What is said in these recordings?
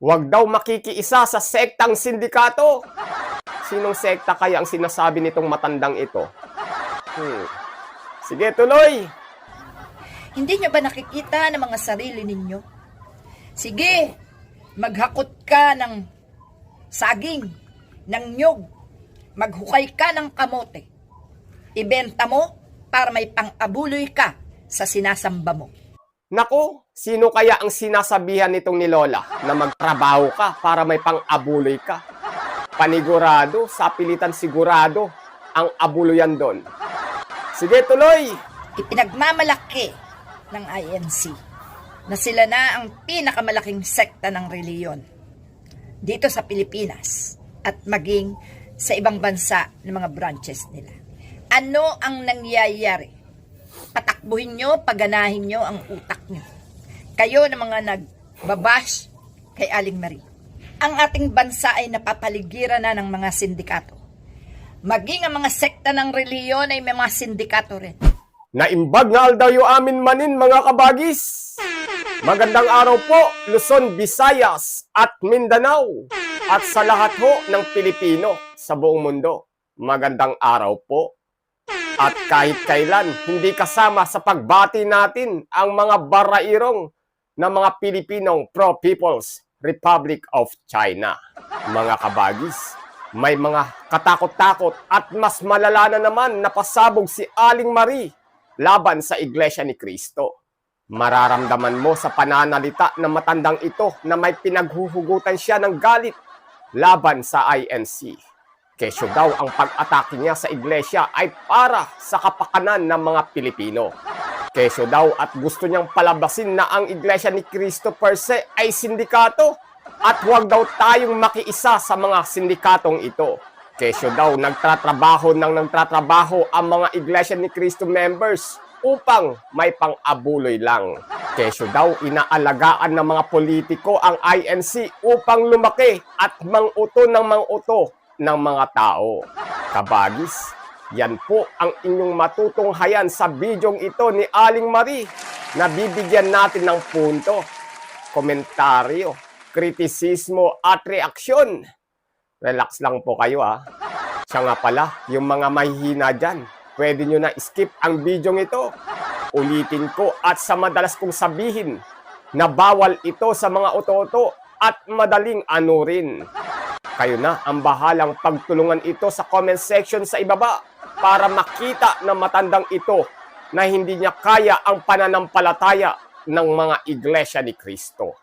Huwag daw makikiisa sa sektang sindikato. Sinong sekta kaya ang sinasabi nitong matandang ito? Sige, tuloy. Hindi nyo ba nakikita ng mga sarili ninyo? Sige, maghakot ka ng saging, ng nyog, maghukay ka ng kamote. Ibenta mo para may pang-abuloy ka sa sinasamba mo. Naku, sino kaya ang sinasabihan nitong ni Lola na magtrabaho ka para may pang-abuloy ka? Panigurado, sa pilitan sigurado, ang abuluyan doon. Sige, tuloy! Ipinagmamalaki ng INC na sila na ang pinakamalaking sekta ng reliyon dito sa Pilipinas at maging sa ibang bansa ng mga branches nila. Ano ang nangyayari? Patakbuhin nyo, paganahin nyo ang utak nyo. Kayo na mga nagbabash kay Aling Marie. Ang ating bansa ay napapaligiran na ng mga sindikato. Maging ang mga sekta ng reliyon ay may mga sindikato rin. Naimbag na aldayo amin manin mga kabagis. Magandang araw po, Luzon, Visayas at Mindanao. At sa lahat ho ng Pilipino sa buong mundo. Magandang araw po. At kahit kailan, hindi kasama sa pagbati natin ang mga barairong na mga Pilipinong pro-People's Republic of China. Mga kabagis, may mga katakot-takot at mas malala na naman na pasabog si Aling Marie laban sa Iglesia ni Cristo. Mararamdaman mo sa pananalita ng matandang ito na may pinaghuhugutan siya ng galit laban sa INC. Kesyo daw ang pag-atake niya sa iglesia ay para sa kapakanan ng mga Pilipino. Kesyo daw at gusto niyang palabasin na ang Iglesia ni Cristo per se ay sindikato at huwag daw tayong makiisa sa mga sindikatong ito. Kesyo daw nagtatrabaho ang mga Iglesia ni Cristo members upang may pang-abuloy lang. Kesyo daw inaalagaan ng mga politiko ang INC upang lumaki at mang-uto ng mga tao. Kabagis, yan po ang inyong matutunghayan sa bidyong ito ni Aling Marie na bibigyan natin ng punto, komentaryo, kritisismo at reaksyon. Relax lang po kayo ha. Siya nga pala, yung mga mahihina dyan, pwede nyo na skip ang bidyong ito. Ulitin ko at sa madalas kong sabihin na bawal ito sa mga oto-oto at madaling anurin. Kayo na ang bahalang pagtulungan ito sa comment section sa ibaba para makita ng matandang ito na hindi niya kaya ang pananampalataya ng mga iglesia ni Cristo.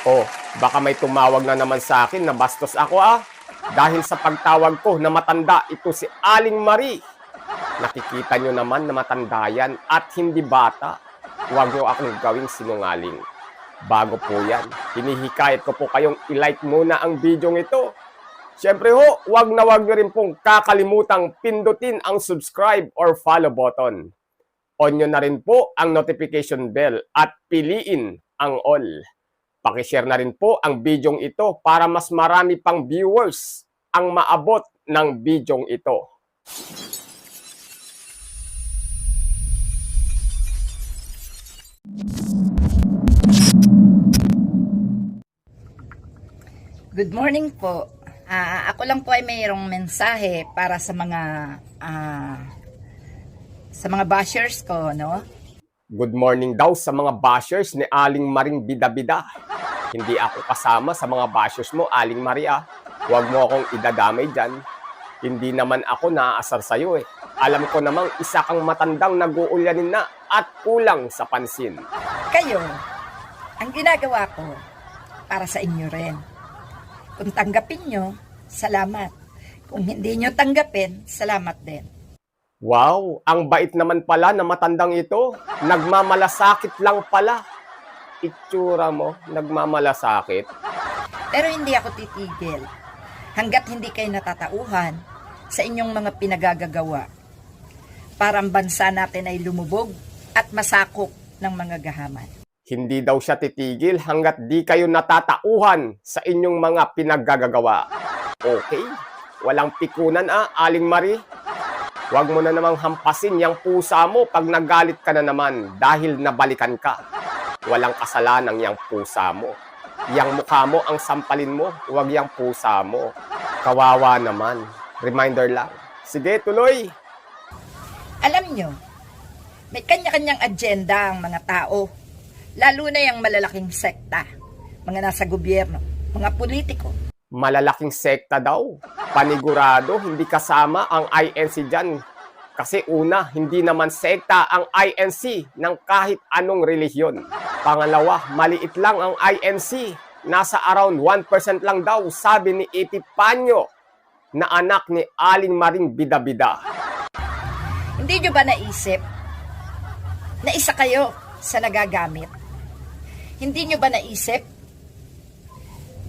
O, baka may tumawag na naman sa akin na bastos ako dahil sa pagtawag ko na matanda ito si Aling Marie. Nakikita nyo naman na matanda yan at hindi bata. Huwag nyo akong gawing sinungaling. Bago po yan, hinihikayat ko po kayong i-like muna ang video ito. Siyempre ho, huwag nyo rin pong kakalimutang pindutin ang subscribe or follow button. On nyo na rin po ang notification bell at piliin ang all. Pakishare na rin po ang video ito para mas marami pang viewers ang maabot ng video ito. Good morning po. Ako lang po ay mayroong mensahe para sa mga bashers ko, no? Good morning daw sa mga bashers ni Aling Maring Bida-Bida. Hindi ako kasama sa mga bashers mo, Aling Maria. Huwag mo akong idadamay dyan. Hindi naman ako naaasar sa'yo eh. Alam ko namang isa kang matandang nag-uulyanin na at kulang sa pansin. Kayo, ang ginagawa ko para sa inyo rin. Kung tanggapin nyo, salamat. Kung hindi nyo tanggapin, salamat din. Wow, ang bait naman pala na matandang ito. Nagmamalasakit lang pala. Itsura mo, nagmamalasakit. Pero hindi ako titigil hanggat hindi kayo natatauhan sa inyong mga pinagagagawa para ang bansa natin ay lumubog at masakop ng mga gahaman. Hindi daw siya titigil hanggat di kayo natatauhan sa inyong mga pinaggagawa. Okay, walang pikunan Aling Marie. Huwag mo na namang hampasin yung pusa mo pag nagalit ka na naman dahil nabalikan ka. Walang kasalanang yung pusa mo. Yang mukha mo ang sampalin mo, huwag yang pusa mo. Kawawa naman. Reminder lang. Sige, tuloy. Alam nyo, may kanya-kanyang agenda ang mga tao, lalo na yung malalaking sekta, mga nasa gobyerno, mga politiko. Malalaking sekta daw. Panigurado, hindi kasama ang INC dyan. Kasi una, hindi naman sekta ang INC ng kahit anong relihiyon. Pangalawa, maliit lang ang INC. Nasa around 1% lang daw, sabi ni Epipanyo, na anak ni Aling Maring Bida-Bida. Hindi nyo ba naisip na isa kayo sa nagagamit? Hindi nyo ba naisip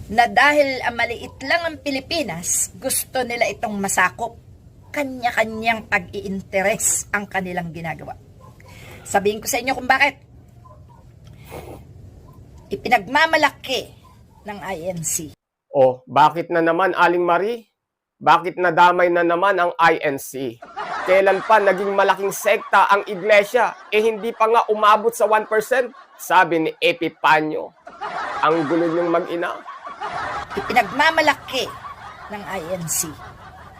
na dahil maliit lang ang Pilipinas, gusto nila itong masakop? Kanya-kanyang pag-iinteres ang kanilang ginagawa. Sabihin ko sa inyo kung bakit. Ipinagmamalaki ng INC. O, bakit na naman, Aling Marie? Bakit nadamay na naman ang INC? Kailan pa naging malaking sekta ang iglesia? Hindi pa nga umabot sa 1%, sabi ni Epipanyo. Ang gulo niyong mag-ina. Ipinagmamalaki ng INC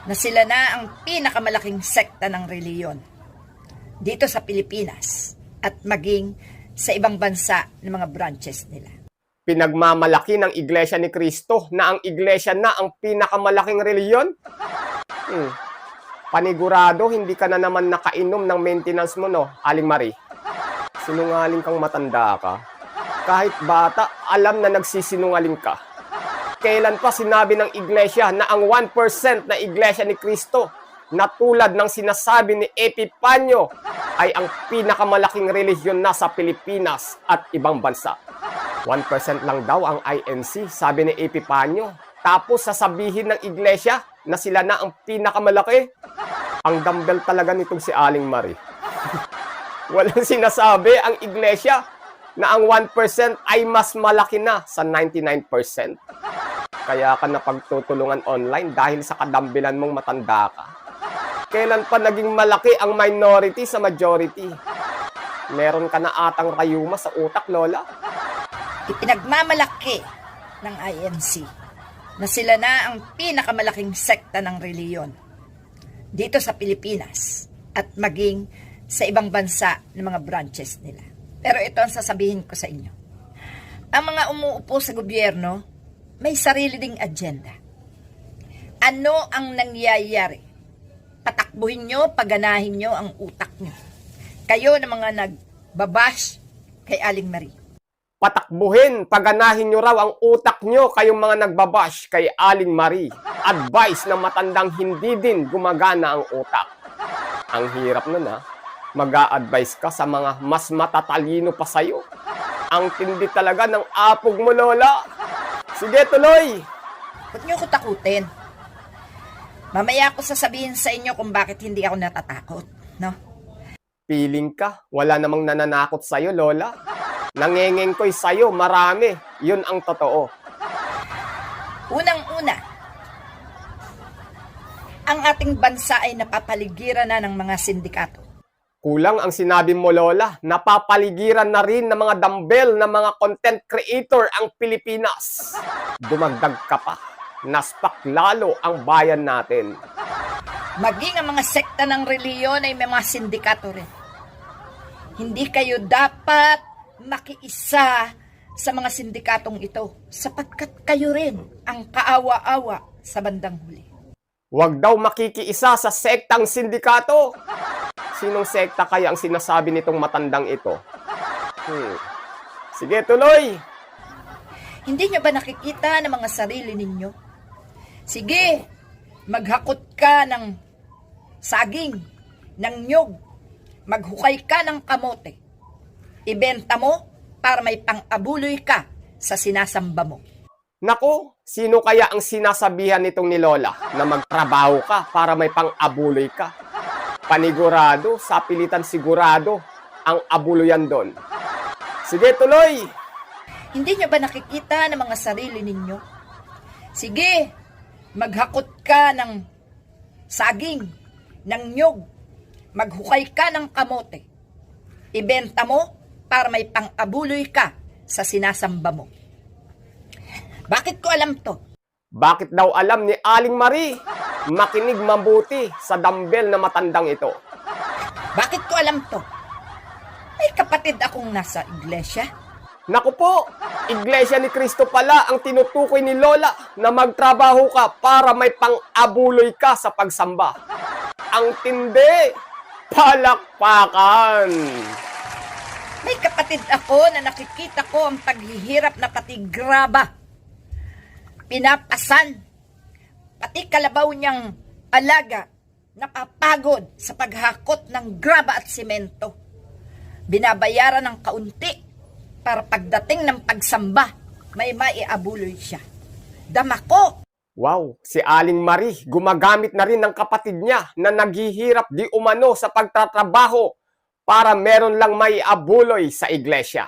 na sila na ang pinakamalaking sekta ng reliyon dito sa Pilipinas at maging sa ibang bansa ng mga branches nila. Pinagmamalaki ng Iglesia ni Cristo na ang iglesia na ang pinakamalaking reliyon? Panigurado, hindi ka na naman nakainom ng maintenance mo, no, Aling Marie? Sinungaling kang matanda ka. Kahit bata, alam na nagsisinungaling ka. Kailan pa sinabi ng iglesia na ang 1% na iglesia ni Cristo na tulad ng sinasabi ni Epipanyo ay ang pinakamalaking relihiyon na sa Pilipinas at ibang bansa? 1% lang daw ang INC, sabi ni Epipanyo. Tapos sasabihin ng iglesia na sila na ang pinakamalaki? Ang dumbbell talaga nitong si Aling Marie. Walang sinasabi ang iglesia na ang 1% ay mas malaki na sa 99%. Kaya ka napagtutulungan online dahil sa kadambilan mong matanda ka. Kailan pa naging malaki ang minority sa majority? Meron ka na atang rayuma sa utak, Lola? Ipinagmamalaki ng INC na sila na ang pinakamalaking sekta ng reliyon dito sa Pilipinas at maging sa ibang bansa ng mga branches nila. Pero ito ang sasabihin ko sa inyo. Ang mga umuupo sa gobyerno, may sarili ding agenda. Ano ang nangyayari? Patakbuhin nyo, paganahin nyo ang utak nyo. Kayo na mga nagbabash kay Aling Marie. Patakbuhin, paganahin nyo raw ang utak nyo kayong mga nagbabash kay Aling Marie. Advice na matandang hindi din gumagana ang utak. Ang hirap nun, ha? Mag-a-advise ka sa mga mas matatalino pa sa'yo. Ang tindi talaga ng apog mo, Lola. Sige, tuloy. Huwag niyo ko takutin. Mamaya ako sasabihin sa inyo kung bakit hindi ako natatakot, no? Piling ka, wala namang nananakot sa'yo, Lola. Nangengengkoy sa'yo, marami. Yun ang totoo. Unang-una, ang ating bansa ay napapaligiran na ng mga sindikato. Kulang ang sinabi mo, Lola. Napapaligiran na rin ng mga dumbbell na mga content creator ang Pilipinas. Dumagdag ka pa. Naspak lalo ang bayan natin. Maging ang mga sekta ng reliyon ay may mga sindikato rin. Hindi kayo dapat makiisa sa mga sindikatong ito sapagkat kayo rin ang kaawa-awa sa bandang huli. Huwag daw makikiisa sa sektang sindikato. Sinong sekta kaya ang sinasabi nitong matandang ito? Sige, tuloy. Hindi nyo ba nakikita ng mga sarili ninyo? Sige, maghakot ka ng saging, ng nyog, maghukay ka ng kamote. Ibenta mo para may pang-abuloy ka sa sinasamba mo. Naku, sino kaya ang sinasabihan nitong ni Lola na magtrabaho ka para may pang-abuloy ka? Panigurado, sa pilitan sigurado ang abuluyan doon. Sige, tuloy! Hindi nyo ba nakikita ng mga sarili ninyo? Sige, maghakot ka ng saging, ng nyog, maghukay ka ng kamote. Ibenta mo para may pang-abuloy ka sa sinasamba mo. Bakit ko alam to? Bakit daw alam ni Aling Marie? Makinig mabuti sa dumbbell na matandang ito. Bakit ko alam to? May kapatid akong nasa iglesia. Naku po, Iglesia ni Cristo pala ang tinutukoy ni Lola na magtrabaho ka para may pang-abuloy ka sa pagsamba. Ang tindi! Palakpakan! May kapatid ako na nakikita ko ang paghihirap na pati graba. Pinapasan. Pati kalabaw niyang alaga napapagod sa paghakot ng graba at simento. Binabayaran ng kaunti para pagdating ng pagsamba, may maiabuloy siya. Dama ko! Wow, si Aling Marie gumagamit na rin ng kapatid niya na naghihirap di umano sa pagtatrabaho para meron lang maiabuloy sa iglesia.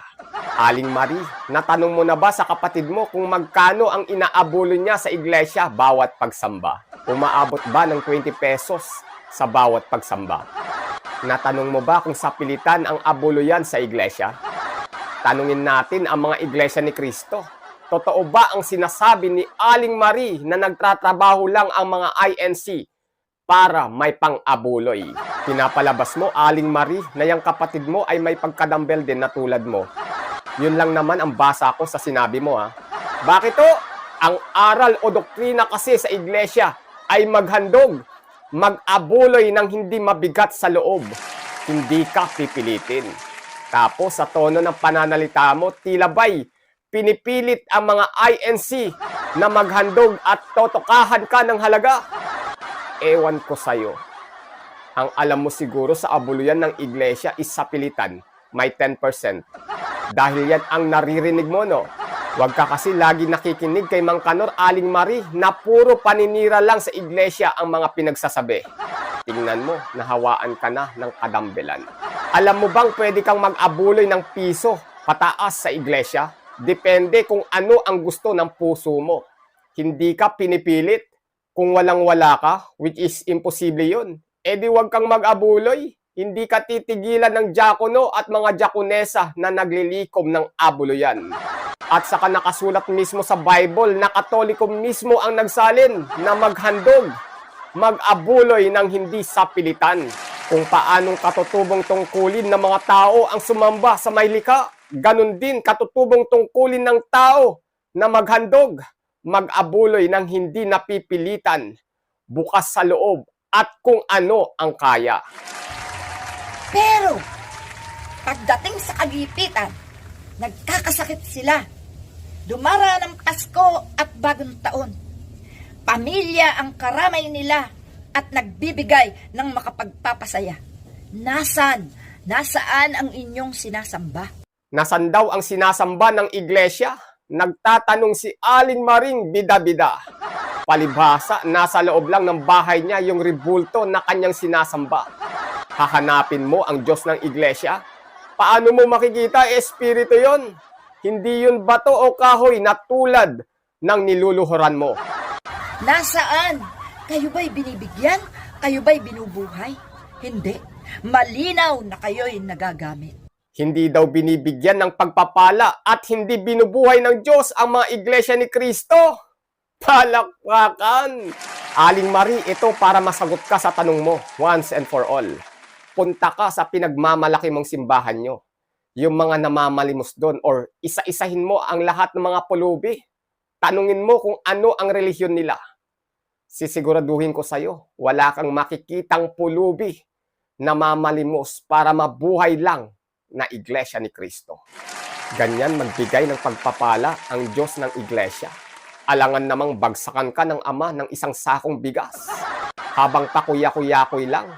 Aling Marie, natanong mo na ba sa kapatid mo kung magkano ang inaabuloy niya sa iglesia bawat pagsamba? Umaabot ba ng 20 pesos sa bawat pagsamba? Natanong mo ba kung sa pilitan ang abuluyan sa iglesia? Tanungin natin ang mga iglesia ni Cristo. Totoo ba ang sinasabi ni Aling Marie na nagtatrabaho lang ang mga INC para may pang-abuloy? Pinapalabas mo, Aling Marie, na yung kapatid mo ay may pagkadambel din na tulad mo. Yun lang naman ang basa ko sa sinabi mo, ha? Bakit to? Ang aral o doktrina kasi sa iglesia ay maghandog, mag-abuloy ng hindi mabigat sa loob. Hindi ka pipilitin. Tapos sa tono ng pananalita mo, tila ba'y pinipilit ang mga INC na maghandog at totokahan ka ng halaga? Ewan ko sa'yo. Ang alam mo siguro sa abuluyan ng iglesia is sa pilitan, may 10%. Dahil yan ang naririnig mo, no? Huwag ka kasi lagi nakikinig kay Mang Kanor, Aling Marie, na puro paninira lang sa iglesia ang mga pinagsasabi. Tingnan mo, nahawaan ka na ng kadambelan. Alam mo bang pwede kang mag-abuloy ng piso pataas sa iglesia? Depende kung ano ang gusto ng puso mo. Hindi ka pinipilit. Kung walang-wala ka, which is imposible yun, edi wag kang mag-abuloy. Hindi ka titigilan ng diakono at mga diakonesa na naglilikom ng abuluyan. At saka nakasulat mismo sa Bible na Katoliko mismo ang nagsalin na maghandog, mag-abuloy ng hindi sa pilitan. Kung paanong katutubong tungkulin ng mga tao ang sumamba sa may likha, ganun din katutubong tungkulin ng tao na maghandog, mag-abuloy ng hindi napipilitan, bukas sa loob at kung ano ang kaya. Pero, pagdating sa kagipitan, nagkakasakit sila. Dumara ng Pasko at Bagong Taon. Pamilya ang karamay nila at nagbibigay ng makapagpapasaya. Nasaan ang inyong sinasamba? Nasan daw ang sinasamba ng iglesia? Nagtatanong si Aling Maring bida-bida. Palibhasa, nasa loob lang ng bahay niya yung rebulto na kanyang sinasamba. Hahanapin mo ang Diyos ng iglesia? Paano mo makikita? Espiritu yon. Hindi yun bato o kahoy na tulad ng niluluhuran mo. Nasaan? Kayo ba'y binibigyan? Kayo ba'y binubuhay? Hindi. Malinaw na kayo'y nagagamit. Hindi daw binibigyan ng pagpapala at hindi binubuhay ng Diyos ang mga iglesia ni Cristo. Palakpakan! Aling Marie, ito para masagot ka sa tanong mo once and for all. Punta ka sa pinagmamalaki mong simbahan nyo. Yung mga namamalimos doon or isa-isahin mo ang lahat ng mga pulubi. Tanungin mo kung ano ang relihiyon nila. Sisiguraduhin ko sa'yo, wala kang makikitang pulubi na mamalimos para mabuhay lang na iglesia ni Cristo. Ganyan magbigay ng pagpapala ang Diyos ng iglesia. Alangan namang bagsakan ka ng ama ng isang sakong bigas habang pakuya-kuyakoy lang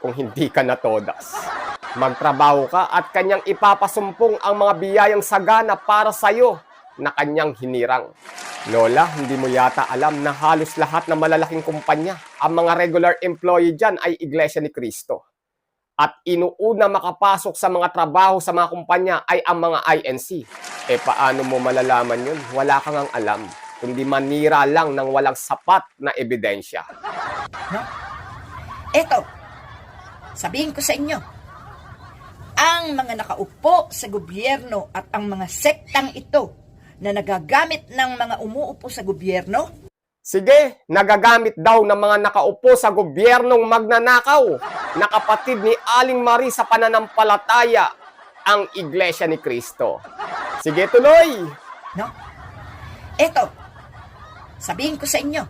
kung hindi ka natodas. Magtrabaho ka at kanyang ipapasumpong ang mga biyayang sagana para sa'yo na kanyang hinirang. Lola, hindi mo yata alam na halos lahat ng malalaking kumpanya, ang mga regular employee dyan ay iglesia ni Cristo. At inuuna makapasok sa mga trabaho sa mga kumpanya ay ang mga INC. Paano mo malalaman yun? Wala kang ang alam. Kundi manira lang ng walang sapat na ebidensya. No? Eto, sabihin ko sa inyo, ang mga nakaupo sa gobyerno at ang mga sektang ito na nagagamit ng mga umuupo sa gobyerno? Sige, nagagamit daw ng mga nakaupo sa gobyernong magnanakaw na kapatid ni Aling Marie sa pananampalataya ang Iglesia ni Cristo. Sige, tuloy! No? Eto, sabihin ko sa inyo,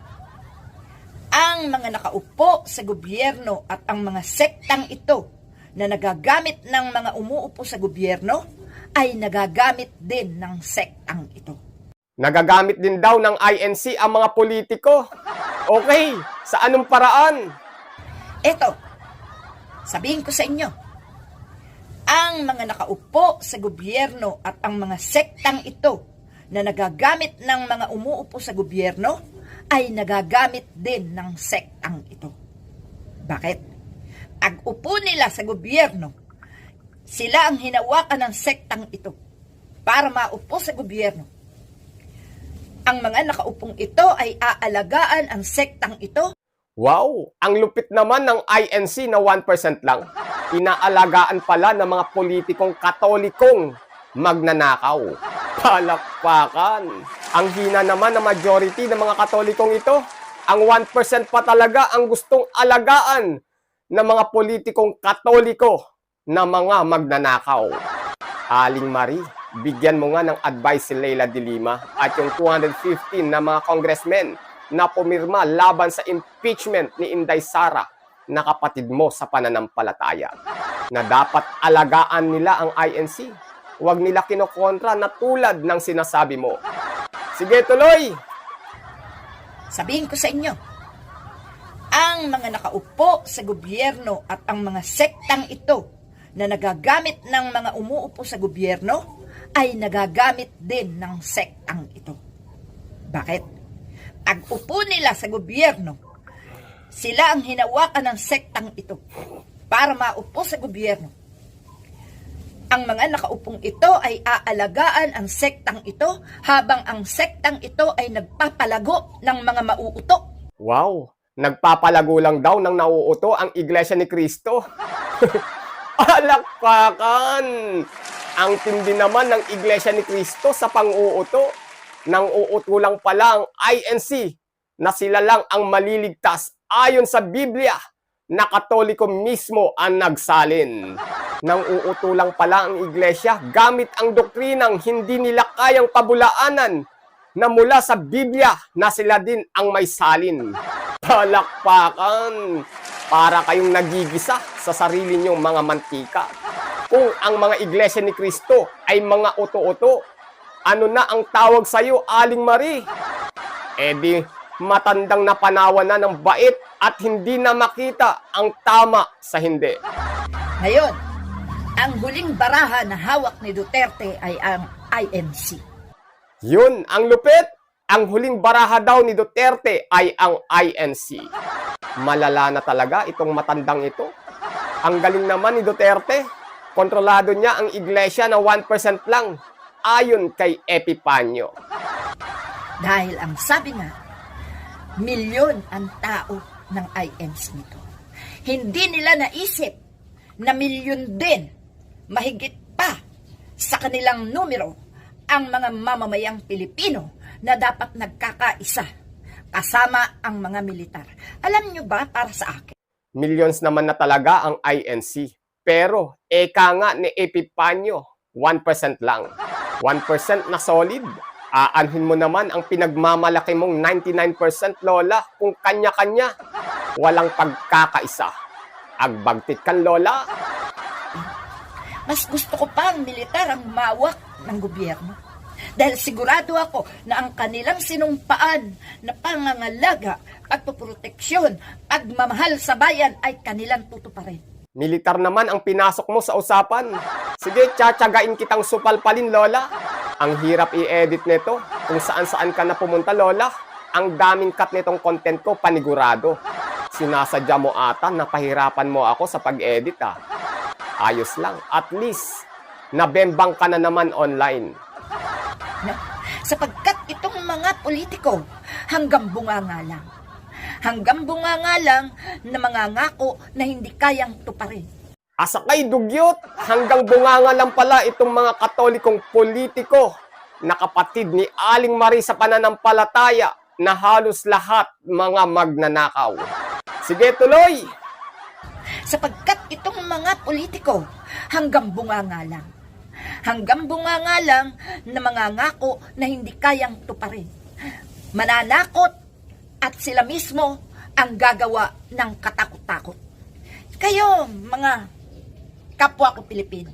ang mga nakaupo sa gobyerno at ang mga sektang ito na nagagamit ng mga umuupo sa gobyerno ay nagagamit din ng sektang ito. Nagagamit din daw ng INC ang mga politiko. Okay, sa anong paraan? Eto, sabihin ko sa inyo, ang mga nakaupo sa gobyerno at ang mga sektang ito na nagagamit ng mga umuupo sa gobyerno ay nagagamit din ng sektang ito. Bakit? Ag-upo nila sa gobyerno, sila ang hinawakan ng sektang ito para maupo sa gobyerno. Ang mga nakaupong ito ay aalagaan ang sektang ito. Wow, ang lupit naman ng INC na 1% lang. Inaalagaan pala ng mga politikong katolikong magnanakaw. Palakpakan. Ang hina naman ng majority ng mga katolikong ito. Ang 1% pa talaga ang gustong alagaan ng mga politikong katoliko na mga magnanakaw. Aling Marie, bigyan mo nga ng advice si Leila de Lima at yung 215 na mga congressmen na pumirma laban sa impeachment ni Inday Sara na kapatid mo sa pananampalataya. Na dapat alagaan nila ang INC. Huwag nila kinokontra na tulad ng sinasabi mo. Sige, tuloy! Sabihin ko sa inyo, ang mga nakaupo sa gobyerno at ang mga sektang ito na nagagamit ng mga umuupo sa gobyerno ay nagagamit din ng sektang ito. Bakit? Ag-upo nila sa gobyerno, sila ang hinawakan ng sektang ito para maupo sa gobyerno. Ang mga nakaupong ito ay aalagaan ang sektang ito habang ang sektang ito ay nagpapalago ng mga mauuto. Wow, nagpapalago lang daw ng nauuto ang Iglesia ni Cristo. Palakpakan! Ang tindi naman ng Iglesia ni Cristo sa pang-uuto. Nang uuto lang pala ang INC na sila lang ang maliligtas ayon sa Biblia na Katoliko mismo ang nagsalin. Nang uuto lang pala ang Iglesia gamit ang doktrinang hindi nila kayang pabulaanan na mula sa Biblia na sila din ang may salin. Palakpakan! Para kayong nagigisa sa sarili niyong mga mantika. Kung ang mga Iglesia ni Cristo ay mga uto-uto, ano na ang tawag sa iyo, Aling Marie? Eh di, matandang napanawan na ng bait at hindi na makita ang tama sa hindi. Ngayon, ang huling baraha na hawak ni Duterte ay ang INC. Yun, ang lupit! Ang huling baraha daw ni Duterte ay ang INC. Malala na talaga itong matandang ito. Ang galing naman ni Duterte. Kontrolado niya ang iglesia na 1% lang, ayon kay Epipanyo. Dahil ang sabi nga, milyon ang tao ng INC nito. Hindi nila naisip na milyon din, mahigit pa sa kanilang numero, ang mga mamamayang Pilipino na dapat nagkakaisa kasama ang mga militar. Alam nyo ba para sa akin? Millions naman na talaga ang INC. Pero, eka nga ni Epipanyo, 1% lang. 1% na solid. Aanhin mo naman ang pinagmamalaki mong 99% lola kung kanya-kanya. Walang pagkakaisa. Agbagtit kan lola. Mas gusto ko pa ang militar ang mawak ng gobyerno. Dahil sigurado ako na ang kanilang sinumpaan na pangangalaga, pagpuproteksyon, pagmamahal sa bayan ay kanilang tutuparin. Militar naman ang pinasok mo sa usapan. Sige, tsatsagain kitang supalpalin, lola. Ang hirap i-edit nito. Kung saan-saan ka na pumunta, lola. Ang daming cut nitong content ko, panigurado. Sinasadya mo ata na pahirapan mo ako sa pag-edit, ah. Ayos lang. At least, nabembang ka na naman online. Sapagkat itong mga politiko hanggang bunganga lang. Hanggang bunganga lang na mangangako na hindi kayang tuparin. Asakay dugyot, hanggang bunganga lang pala itong mga katolikong politiko na kapatid ni Aling Marie sa pananampalataya na halos lahat mga magnanakaw. Sige, tuloy! Sapagkat itong mga politiko hanggang bunganga lang. Hanggang bunganga lang na mangangako na hindi kayang tuparin. Mananakot at sila mismo ang gagawa ng katakot-takot. Kayo, mga kapwa ko Pilipino,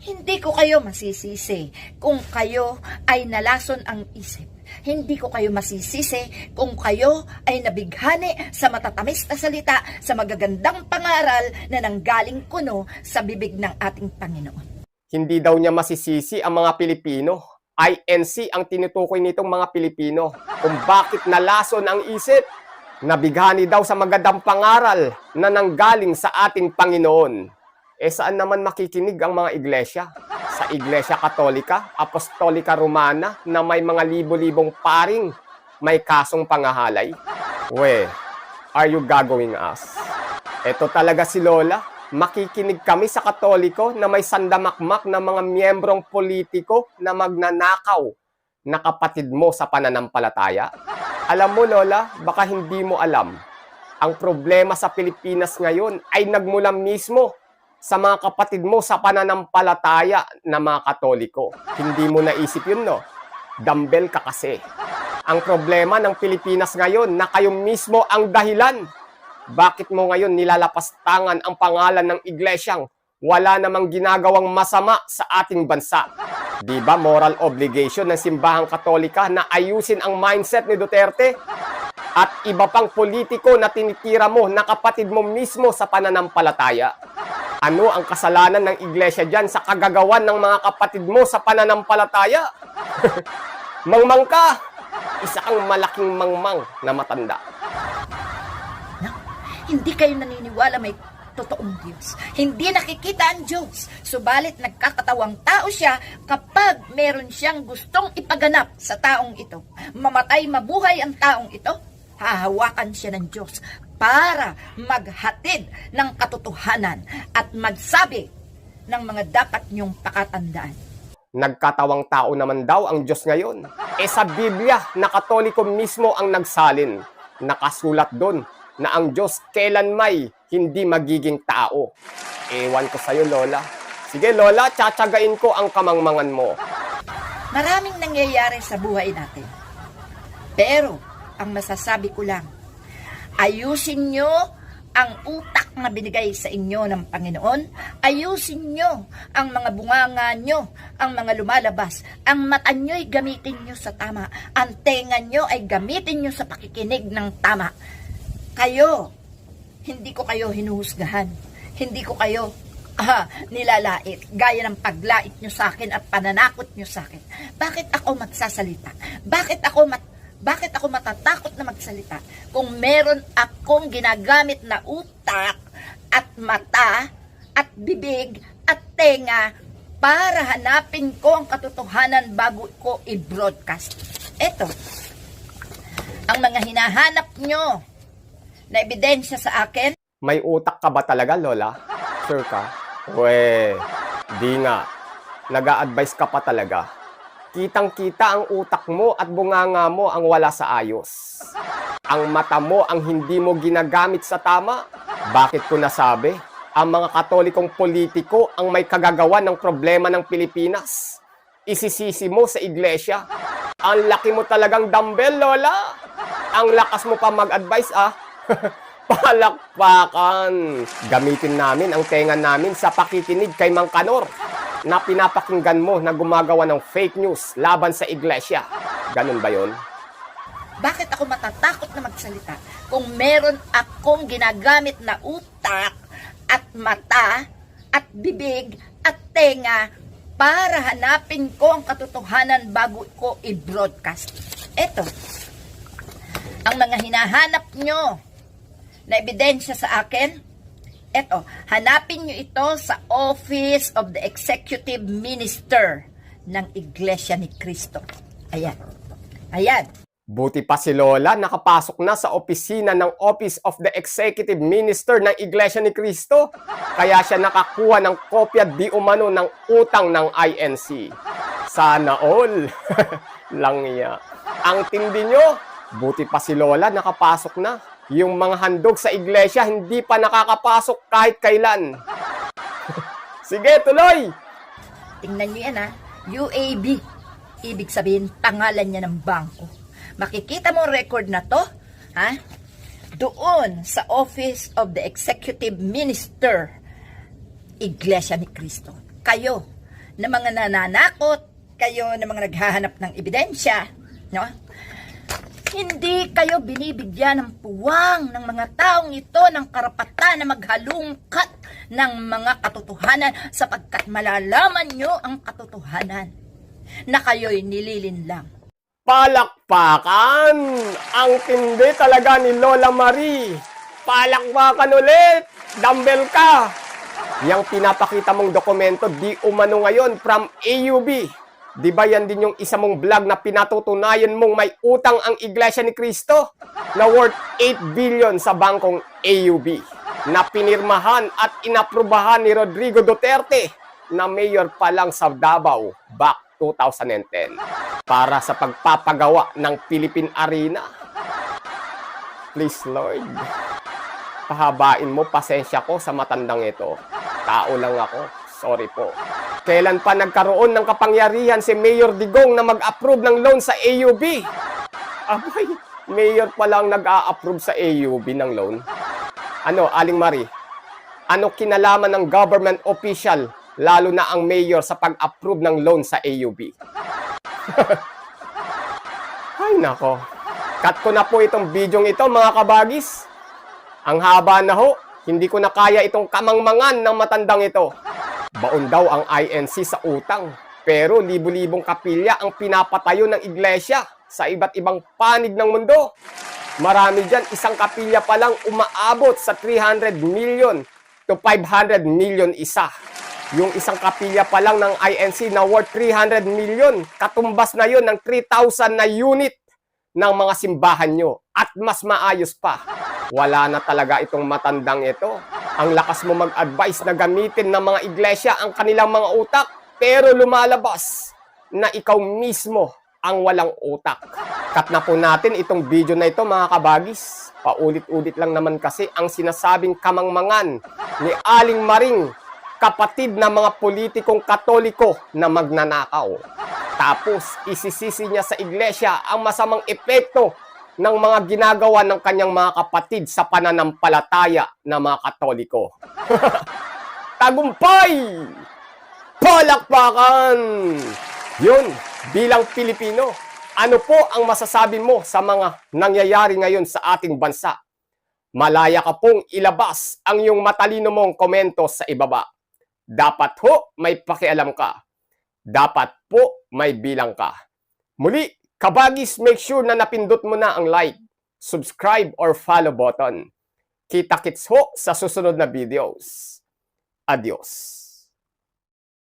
hindi ko kayo masisisi kung kayo ay nalason ang isip. Hindi ko kayo masisisi kung kayo ay nabighani sa matatamis na salita, sa magagandang pangaral na nanggaling kuno sa bibig ng ating Panginoon. Hindi daw niya masisisi ang mga Pilipino. INC ang tinutukoy nitong mga Pilipino kung bakit nalason ang isip. Nabighani daw sa magandang pangaral na nanggaling sa ating Panginoon. Saan naman makikinig ang mga iglesia? Sa Iglesia Katolika, Apostolika Romana na may mga libo-libong paring may kasong pangahalay? We, are you gagawing us? Ito talaga si Lola. Makikinig kami sa Katoliko na may sandamakmak na mga miyembrong politiko na magnanakaw na kapatid mo sa pananampalataya? Alam mo, Lola, baka hindi mo alam. Ang problema sa Pilipinas ngayon ay nagmula mismo sa mga kapatid mo sa pananampalataya na mga Katoliko. Hindi mo naisip yun, no? Dumbbell ka kasi. Ang problema ng Pilipinas ngayon na kayo mismo ang dahilan. Bakit mo ngayon nilalapastangan ang pangalan ng iglesyang wala namang ginagawang masama sa ating bansa? Di ba moral obligation ng simbahang Katolika na ayusin ang mindset ni Duterte? At iba pang politiko na tinitira mo na kapatid mo mismo sa pananampalataya. Ano ang kasalanan ng iglesia dyan sa kagagawan ng mga kapatid mo sa pananampalataya? Mangmang ka! Isa kang malaking mangmang na matanda. Hindi kayo naniniwala may totoong Diyos. Hindi nakikita ang Diyos. Subalit nagkakatawang tao siya kapag meron siyang gustong ipaganap sa taong ito. Mamatay, mabuhay ang taong ito, hahawakan siya ng Diyos para maghatid ng katotohanan at magsabi ng mga dapat niyong pakatandaan. Nagkatawang tao naman daw ang Diyos ngayon. Sa Biblia, na Katoliko mismo ang nagsalin. Nakasulat doon na ang Diyos kailanmay hindi magiging tao. Ewan ko sa'yo, Lola. Sige, Lola, tsatsagain ko ang kamangmangan mo. Maraming nangyayari sa buhay natin. Pero, ang masasabi ko lang, ayusin nyo ang utak na binigay sa inyo ng Panginoon. Ayusin nyo ang mga bunganga nyo, ang mga lumalabas. Ang mata nyo'y gamitin nyo sa tama. Ang tenga nyo ay gamitin nyo sa pakikinig ng tama. Kayo, hindi ko kayo hinuhusgahan. Hindi ko kayo nilalait. Gaya ng paglait nyo sa akin at pananakot nyo sa akin. Bakit ako magsasalita? Bakit ako matatakot na magsalita? Kung meron akong ginagamit na utak at mata at bibig at tenga para hanapin ko ang katotohanan bago ko i-broadcast. Eto, ang mga hinahanap nyo na ebidensya sa akin. May utak ka ba talaga, Lola? Sure ka? We, di nga. Nag-a-advise ka pa talaga. Kitang-kita ang utak mo at bunganga mo ang wala sa ayos. Ang mata mo ang hindi mo ginagamit sa tama. Bakit ko nasabi? Ang mga Katolikong politiko ang may kagagawan ng problema ng Pilipinas. Isisisi mo sa iglesia. Ang laki mo talagang dumbbell, Lola. Ang lakas mo pa mag-advise, Palakpakan! Gamitin namin ang tenga namin sa pakikinig kay Mang Kanor na pinapakinggan mo na gumagawa ng fake news laban sa iglesia. Ganun ba yun? Bakit ako matatakot na magsalita kung meron akong ginagamit na utak at mata at bibig at tenga para hanapin ko ang katotohanan bago ko i-broadcast? Eto, ang mga hinahanap nyo na ebidensya sa akin, eto, hanapin nyo ito sa Office of the Executive Minister ng Iglesia ni Cristo. Ayan. Ayan. Buti pa si Lola nakapasok na sa opisina ng Office of the Executive Minister ng Iglesia ni Cristo. Kaya siya nakakuha ng kopya di umano ng utang ng INC. Sana all. Langya. Ang tindi nyo, buti pa si Lola nakapasok na. Yung mga handog sa iglesia hindi pa nakakapasok kahit kailan. Sige, tuloy! Tingnan nyo yan ha, UAB. Ibig sabihin, pangalan niya ng bangko. Makikita mo record na to, ha? Doon sa Office of the Executive Minister, Iglesia ni Cristo. Kayo, na mga nananakot, kayo na mga naghahanap ng ebidensya, no? Hindi kayo binibigyan ng puwang ng mga taong ito ng karapatan na maghalungkat ng mga katotohanan sapagkat malalaman nyo ang katotohanan na kayo'y nililinlang. Palakpakan! Ang tindi talaga ni Lola Marie. Palakpakan ulit! Dumbbell ka! Yang pinapakita mong dokumento di umano ngayon from AUB. Di ba yan din yung isa mong vlog na pinatutunayan mong may utang ang Iglesia ni Cristo na worth 8 billion sa bangkong AUB na pinirmahan at inaprubahan ni Rodrigo Duterte na mayor pa lang sa Davao back 2010 para sa pagpapagawa ng Philippine Arena. Please Lord, pahabain mo pasensya ko sa matandang ito. Tao lang ako. Sorry po. Kailan pa nagkaroon ng kapangyarihan si Mayor Digong na mag-approve ng loan sa AUB? Abay, Mayor pa lang nag-a-approve sa AUB ng loan. Ano, Aling Marie? Ano kinalaman ng government official, lalo na ang Mayor sa pag-approve ng loan sa AUB? Ay nako. Cut ko na po itong bidyong ito mga kabagis. Ang haba na ho. Hindi ko na kaya itong kamangmangan ng matandang ito. Baon daw ang INC sa utang. Pero libu-libong kapilya ang pinapatayo ng iglesia sa iba't ibang panig ng mundo. Marami dyan, isang kapilya pa lang umaabot sa 300 million to 500 million isa. Yung isang kapilya pa lang ng INC na worth 300 million, katumbas na yon ng 3,000 na unit ng mga simbahan nyo. At mas maayos pa, wala na talaga itong matandang ito. Ang lakas mo mag-advise na gamitin ng mga iglesia ang kanilang mga utak, pero lumalabas na ikaw mismo ang walang utak. Cut na po natin itong video na ito mga kabagis. Paulit-ulit lang naman kasi ang sinasabing kamangmangan ni Aling Maring, kapatid na mga politikong Katoliko na magnanakaw. Tapos isisisi niya sa iglesia ang masamang epekto ng mga ginagawa ng kanyang mga kapatid sa pananampalataya ng mga Katoliko. Tagumpay! Palakpakan! Yun, bilang Pilipino, ano po ang masasabi mo sa mga nangyayari ngayon sa ating bansa? Malaya ka pong ilabas ang iyong matalino mong komento sa ibaba. Dapat ho, may pakialam ka. Dapat po, may bilang ka. Muli, kabagis, make sure na napindot mo na ang like, subscribe, or follow button. Kita-kits ho sa susunod na videos. Adios.